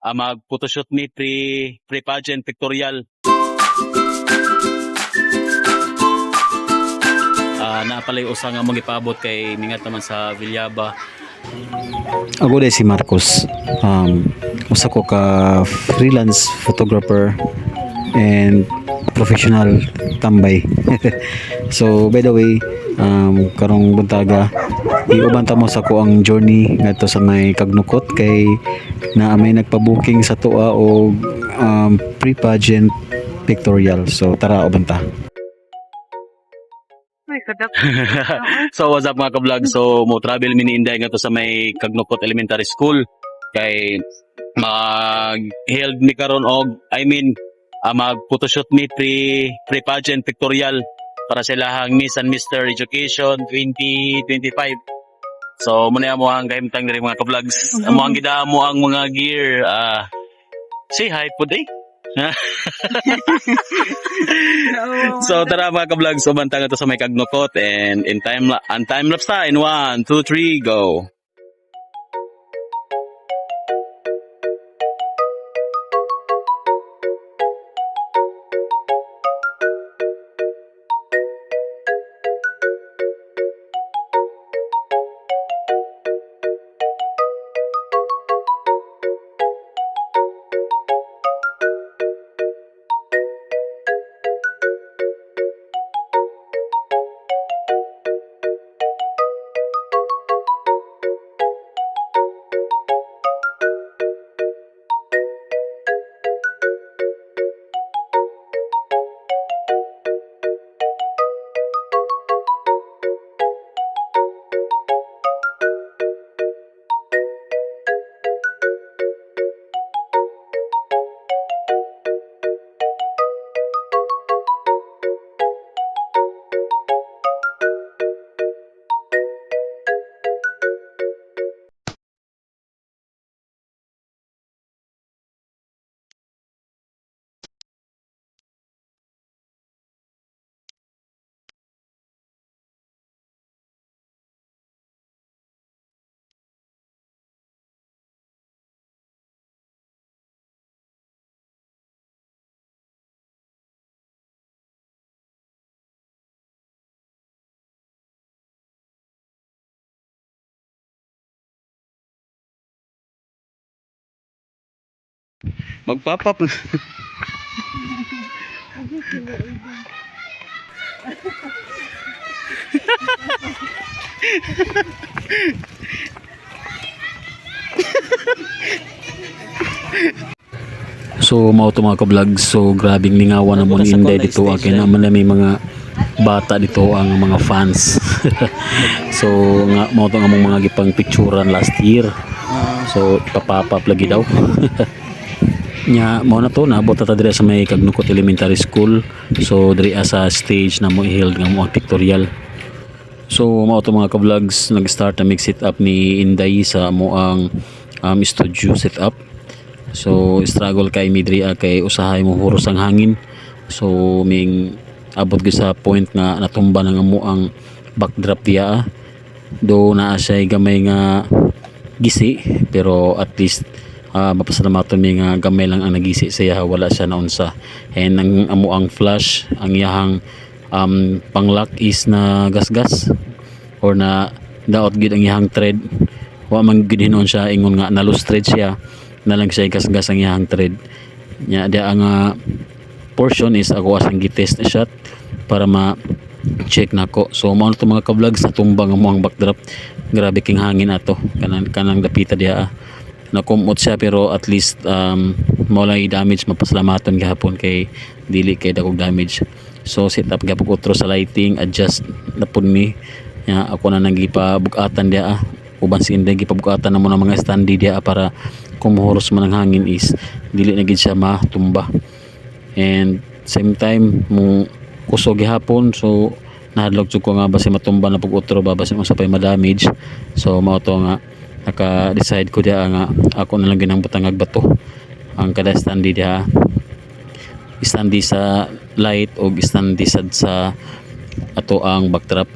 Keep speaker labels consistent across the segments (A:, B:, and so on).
A: mag-photoshoot ni pre-pageant pictorial. Napalay usa nga mong ipabot kay mingat naman sa Villaba.
B: Ako din si Marcos. Usa ko ka freelance photographer and professional tambay. So by the way, karong buntaga iubanta mo sa ko ang journey ngadto sa may Kagnukot kay na may nagpa-booking sa tuwa o pre-pageant pictorial. So tara ubanta.
A: So what's up mga ka-vlog? So mo travel mini Inday nga to sa may Kagnukot Elementary School kay mag-held ni karon og mag-photoshoot ni pre-pageant pictorial para sa lahang Miss and Mr. Education 2025. So muna mo ang kahimtang diri mga ka-vlogs. Amo ang gidamo ang mga gear. Say hi po day. So tara mga ka-vlog, so bantang ito sa may Kagnukot and time lapse ta in 1, 2, 3, go. Magpapap.
B: So mao to mga ka-vlog, so grabing lingawan na mo ni Inday dito akin naman na may mga bata dito ang mga fans. So nga mao to nga mong mga gipang picturean last year. So ipapapap lagi daw. Nya mao na to naabot ta diri sa may Kagnukot Elementary School. So diri sa stage na mo i-held nga mo ang pictorial. So mao to mga ka-vlogs, nag-start na mix set up ni Inday sa mo ang studio setup. So struggle kay midri kay usahay mo huros ang hangin. So ming abot gyud sa point nga natumba na nga mo ang backdrop diya. Do naa siya gamay nga gisi pero at least mapasalamaton mi nga gamay lang ang nagisi siya, wala siya naunsa. And ang amo ang flash ang iyahang panglock is na gasgas or na daot gid ang iyahang thread. Wa man gid hinon siya ingon nga na loose thread siya na lang siya gasgas ang iyahang thread. Nya dia ang portion is ako asang gitest na shot para ma check nako. So mao to mga ka-vlogs sa tumbang mo ang backdrop. Grabe king hangin ato kanang dapita dia. Nakumot siya pero at least mao lang i-damage, mapasalamaton gihapon kay dili kay dagog damage. So set up gyapon ko sa lighting, adjust na pud mi. Nya ako na nagipabugatan dia uban si Inday gipabugatan na mo ng mga standee dia para kung mahuros man ang hangin is dili na gid siya matumba. And same time mo kusog gihapon, so nahadlok jud ko nga basi matumba na pug utro ba basi usapay ma-damage. So mao to nga naka-decide ko dia nga ako na lang ginang butangag bato ang kada standee dia, standee sa light o standee sad sa ato ang backdrop.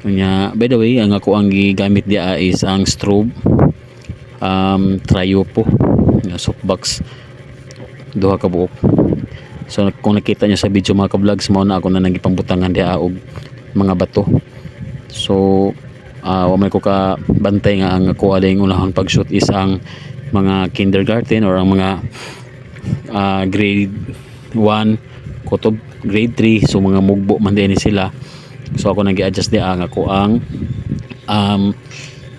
B: Nya by the way ang ako ang gigamit dia is ang strobe triopo. nga softbox, duha ka buok. So kung nakita niyo sa video mga ka-vlogs, mao na ako na nagipambutangan diha og mga bato. So wa may ko ka bantay nga ang ako aling unahon pag-shoot is ang mga kindergarten or ang mga grade 1 kutob grade 3, so mga mugbo man din sila. So ako nag-i-adjust diha ang ako ang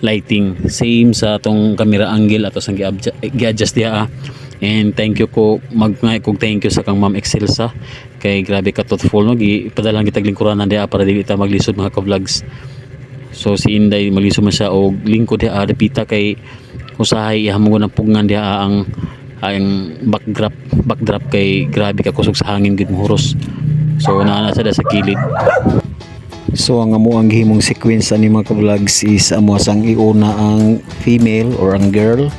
B: lighting same sa tong camera angle ato sang gi-adjust diha. And thank you ko thank you sa kang Ma'am Excelsa kay grabe ka thoughtful no, gipadalang kitag lingkuranan diha para dili ta maglisod mga ka-vlogs. So si Inday maglisod man siya og lingkod diha repita kay usahay ihamo ng pugngan diha ang backdrop kay grabe ka kusog sa hangin gid mohuros. So naa sa kilid. So ang amo ang gihimong sequence ani mga ka-vlogs is amo sang iuna ang female or ang girl.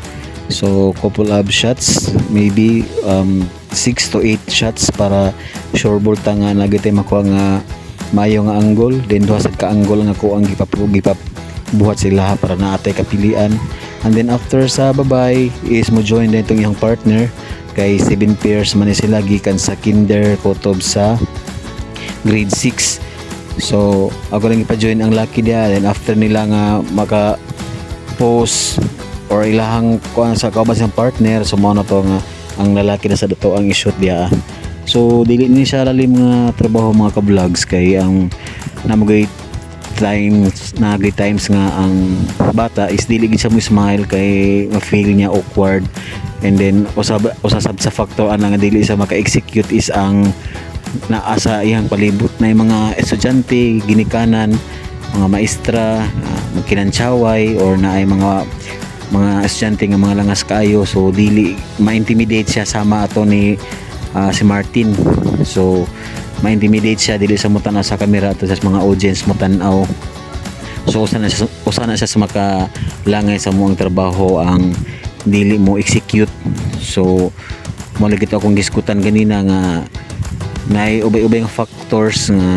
B: So couple of shots, maybe 6 to 8 shots para sure ball ta nga nagitay makuha nga mayo nga angle. Then duha sad ka angle nga ko ang gipap buhat sila para naatay kapilian. And then after sa babay is mo join din itong iyang partner kay 7 pairs man sila gikan sa kinder kutob sa grade 6. So ako lang ipa-join ang lucky dia. Then after nila nga maka post or ilahang kuan sa kauban siyang partner, so mo na to nga ang lalaki na sa dato ang i-shoot dia. So dili ni siya lalim nga trabaho mga ka-vlogs kay ang namagay times nga ang bata is dili gid siya mo smile kay ma-feel niya awkward. And then usab sa factor ana nga dili siya maka-execute is ang naa sa iyang palibot na yung mga estudyante ginikanan, mga maestra magkinansyaway or na ay mga estudyante nga mga langas kayo. So dili ma-intimidate siya sama ato ni si Martin. So ma-intimidate siya dili sa mutana sa camera ato sa mga audience mo tan-aw. So usa na siya sa makalangay sa moang trabaho ang dili mo execute. So mo lagi akong diskutan ganina nga may ubay-ubay nga factors nga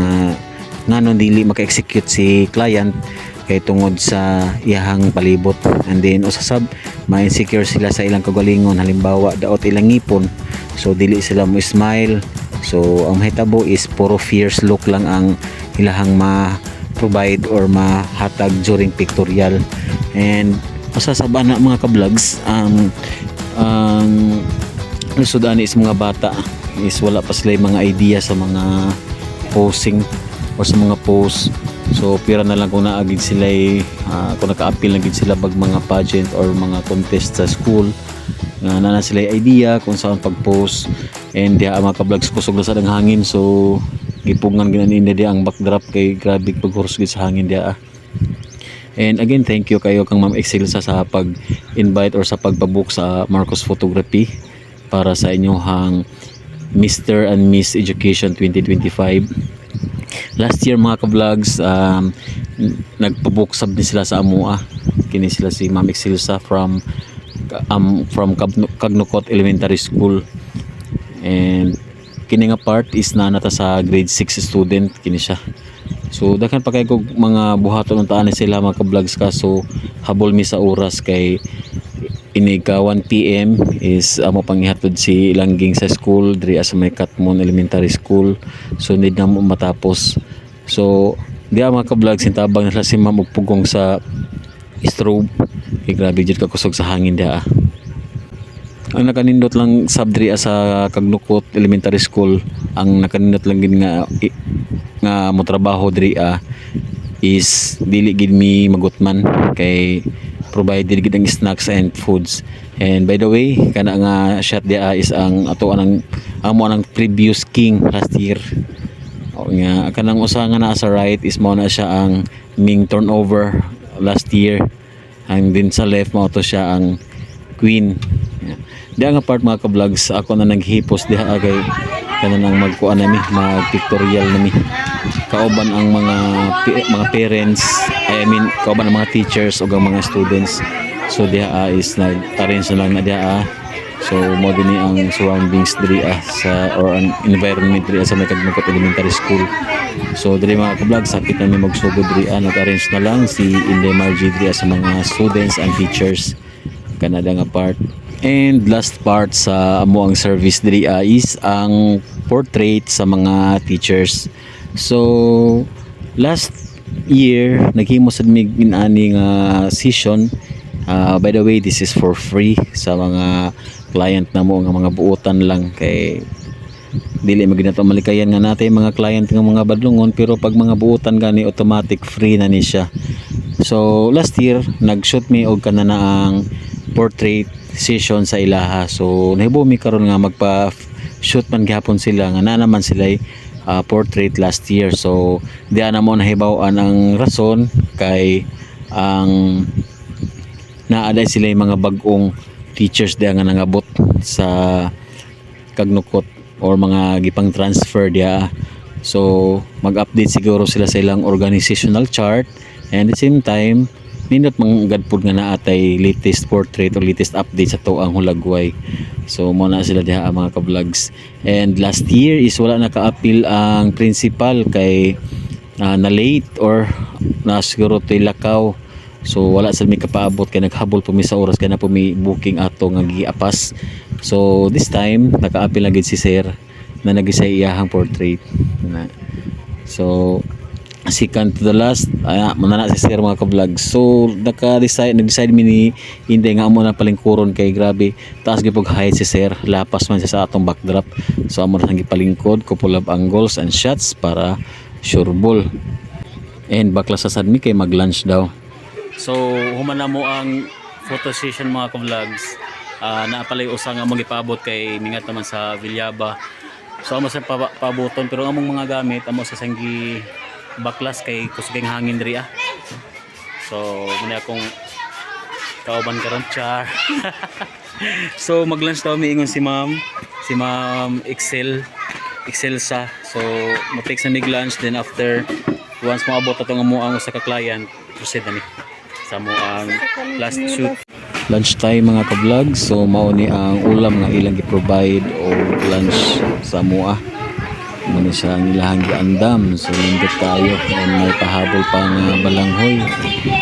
B: nganon dili maka-execute si client kay tungod sa iyahang palibot. And then usasab ma-insecure sila sa ilang kagalingon, halimbawa daot ilang ngipon, so dili sila mo smile. So ang mahitabo is puro fierce look lang ang ilahang ma-provide or mahatag during pictorial. And usasab na mga ka-vlogs ang lusod ani is mga bata is wala pa sila mga idea sa mga posing or sa mga pose. So pira na lang kung naagid sila kung naka-appeal na gid sila bag mga pageant or mga contest sa school nga na sila idea kung saan pag-pose. And diha mga ka-vlogs kusog na sa ang hangin, so gipungan ginanin diha ang backdrop kay grabe pag-horse gid sa hangin diha. And again, thank you kayo kang Ma'am Excelsa sa pag-invite or sa pagpabook sa Marcos Photography para sa inyong Mr. and Miss Education 2025. Last year mga ka-vlogs, nagpabook sab din sila sa Amua. Kini sila si Ma'am Excelsa from Cagnocot Elementary School. And kini nga part is nanata sa grade 6 student kini siya. So daghan pa kay kog mga buhaton untaan sila mga ka-vlogs ka, so habol mi sa oras kay iniga 1 PM is amo panghihatod si Langging sa school diri sa may Katmon Elementary School. So need na mo matapos. So diya mga ka-vlogs sintabang na si Ma'am og pugong sa strobe kay grabe jud ka kusog sa hangin diha. Ang nakanindot lang sab diri sa Cagnocot Elementary School, ang nakanindot lang gid nga mo trabaho diri is dili gid mi magutman kay provided gid ang snacks and foods. And by the way, kana nga shot dia is ang ato anang amo anang previous king last year. O nga kanang usa nga naa sa right is mao na siya ang Ming turnover last year. And din sa left mo to siya ang queen. Diya nga part mga ka-vlogs ako na naghipos diha kay kanang magkuan nami mag-pictorial nami. Kauban ang mga parents, I mean kauban ang mga teachers ug ang mga students. So diha is nag-arrange na lang na diha. So mo dinhi ang surroundings diri sa or ang environment diri sa Cagnocot Elementary School. So diri mga ka-vlogs sapit nami magsugod diri nag-arrange na lang si Inday Margie diri sa mga students and teachers. Kanada nga part And last part sa amo ang service diri is ang portrait sa mga teachers. So last year naghimo sad mig ani nga session. By the way, this is for free sa mga client na mo nga mga buotan lang kay dili maginato malikayan nga natin mga client nga mga badlungon, pero pag mga buotan gani automatic free na ni siya. So last year nag-shoot mi og kana na ang portrait session sa ilaha. So nahibo mi karon nga magpa shoot man gihapon sila nga na naman sila portrait last year. So diya na mo nahibaw-an ang rason kay ang naaday sila yung mga bagong teachers diya nga nangabot sa kagnukot or mga gipang transfer diya. So mag-update siguro sila sa ilang organizational chart, and at the same time nindot manggad pud nga naatay latest portrait or latest update sa to ang hulagway. So mo na sila diha mga ka-vlogs. And last year is wala naka-appeal ang principal kay na late or na siguro to'y lakaw. So wala sa mi kapaabot kay naghabol po mi sa oras kay na po mi booking ato nga giapas. So this time naka-appeal na gid si sir na nagisay iyahang portrait na. So second to the last muna na si sir mga ka-vlog. So nag-decide mi ni hindi nga amo na palingkuron kay grabe taas gyud pag height si sir, lapas man siya sa atong backdrop. So amo na gipalingkod couple of angles and shots para sure ball. And bakla sa sad mi kay mag-lunch daw. So human na mo ang photo session mga ka-vlogs. Naapalay usa nga mong ipabot kay mingat naman sa Villaba. So amo sa paboton pero among mga gamit amo sa sanggi baklas kay kusging hangin diri So muna akong kauban karon char. So mag-lunch daw miingon si ma'am Excelsa. So mo-take sa mig lunch, then after once moabot atong amo ang usa ka client proceed na mi sa mo ang last shoot. Lunch time mga ka-vlog. So mao ni ang ulam nga ilang gi-provide o lunch sa mua. Muna siya ang ilahang giandam. So lindot tayo and may pahabol pa nga balanghoy.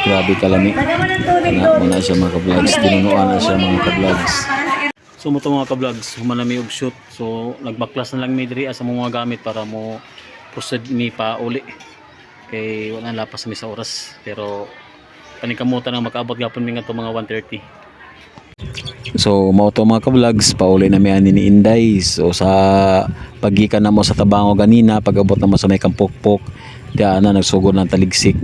B: Grabe kalami. Muna siya mga ka-vlogs. Tinunuan na siya mga ka-vlogs. So mo to mga ka-vlogs, humanami og shoot. So nagbaklas na lang mi diri sa mga gamit para mo proceed mi pa uli. Kay wala lapas mi sa oras, pero panikamutan ang makaabot gapon mi ngadto mga 1:30. So mao to mga ka-vlogs, pauli na mi ani ni Inday. So sa pagikan na mo sa Tabango ganina, pag-abot na mo sa may Kampokpok, diyan na nagsugod ng taligsik.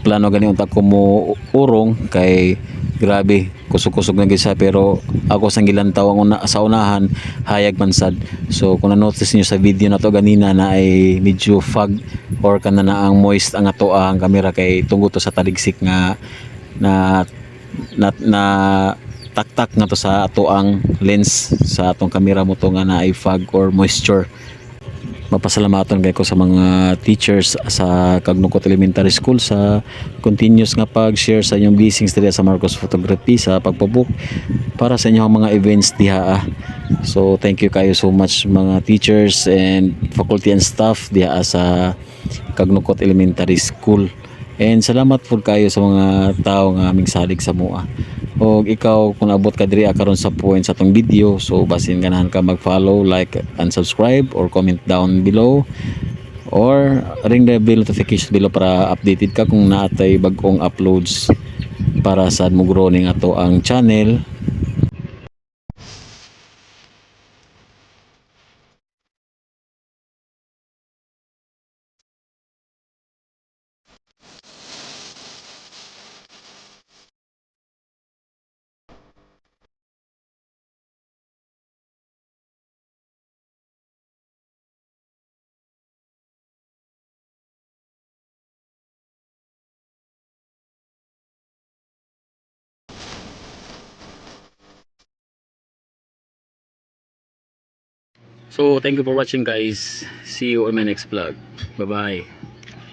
B: Plano gani unta ko mo urong kay grabe kusog-kusog na gisa, pero ako sang gilantaw ang sa unahan hayag man sad. So kung na-notice niyo sa video na to ganina na ay medyo fog or kana na ang moist ang ato ang camera kay tungod to sa taligsik nga na taktak nga to sa ato ang lens sa atong camera mo to nga na ay fog or moisture. Mapasalamaton kay ko sa mga teachers sa Kagnukot Elementary School sa continuous nga pag-share sa inyong blessings diri sa Marcos Photography sa pagpabook para sa inyong mga events diha. So thank you kayo so much mga teachers and faculty and staff diha sa Kagnukot Elementary School. And salamat po kayo sa mga tao nga aming salig sa mua. O ikaw kung abot ka diri karon sa point sa tong video, so basin ganahan ka mag-follow, like and subscribe or comment down below or ring the bell notification below para updated ka kung naatay bagong uploads para sa mo growing ato ang channel. So thank you for watching guys. See you on my next vlog. Bye bye.